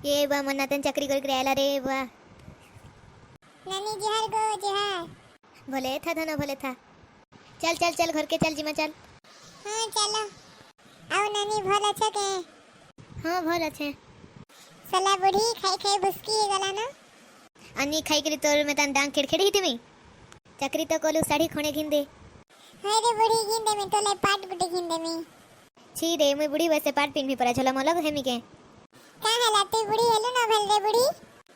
ये बा मन्ना तन चक्री करके आयला रे बा। नानी जोहार गो जोहार। भले था धनो भले था। चल चल चल घर के चल जीमा चल। हाँ चलो। आओ नानी भल अच्छा के। हाँ भल अच्छे। सला बुढ़ी खाई खाई बुसकी है गला ना। अन्नी खाई करी तोर में तन डांग खिड़खिड़ी ही तुम्हें चक्री तो कोलू साड़ी खोने घिन दे। हाय रे बुढ़ी घिन दे में तो ले पाट गुटे घिन दे में। छी रे मुई बुढ़ी वैसे पाट पिन भी पड़ा झोला मोलग है मी के। का हला तू बुढ़ी हेलो ना भल रे बुढ़ी।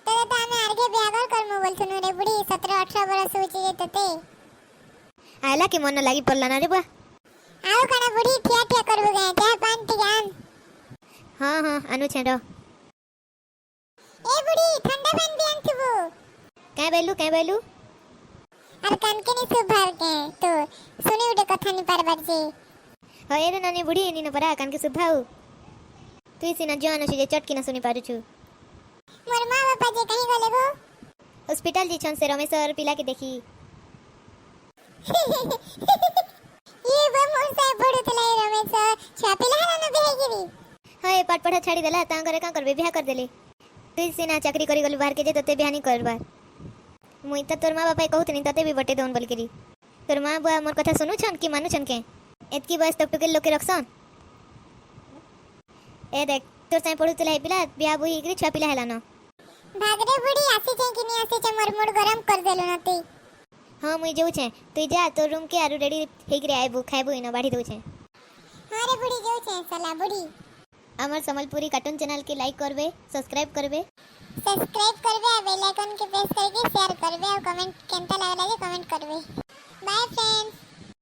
तेरे तो हमें आगे ब्याह कर मु बोल सुनो रे बुढ़ी 17-18 बरस हो चे तते। आयला कि मन लागी पड़ला ना रे बा। आओ कना बुढ़ी ठिया ठिया करबो गए चाय पान टिकान। हाँ हाँ अनु छेड़ो। ए बुढ़ी ठंडा पानी पियान थुबो। क्या बेलू और कान के नहीं सुभ भर के तो सुनी उठे कथा नहीं पार बार जे। होए रे नानी बुढ़ी नी न परा कान के सुभाऊ तू इसी न जानो जे चटकी न सुनी पारु छु। मोर माँ बापा जे कहीं गले गो। हॉस्पिटल जी छन से रमेश और पिला के देखी। ये मोर से बड़ो तलाई रमेश छापेला हला न बेहे गिरी। हाय पाठ पढ़ा छाड़ी देला ता करे का करबे बियाह कर देले। तू इसी ना चाकरी करी गली बाहर के जे तते बियाह नहीं करबार। मुई त तोर माँ बापा कहत नहीं तते भी बटे दोन बोल करी। तोर माँ बुआ मोर कथा सुनु छन कि मानु छन के एतकी बस तक टुके लोग के रखसन। ए देख तोर साई पढ़ु तलाई पिला बियाह बुई इकरी छा पिला हला न। भाग रे बुढ़ी आसी छे कि नहीं आसी छे मोर मूड गरम कर देलो नती। हां मुई जेउ छे तू जा तोर रूम के आरु रेडी हेकरे आइबू खाइबू इना बाढ़ी दउ छे। हां रे बुढ़ी जेउ छे सला बुढ़ी। अमर संबलपुरी कार्टून चैनल के लाइक करबे सब्सक्राइब करबे आ बेल आइकन के प्रेस करके शेयर करबे और कमेंट केनता लागला जे कमेंट करबे। Bye friends.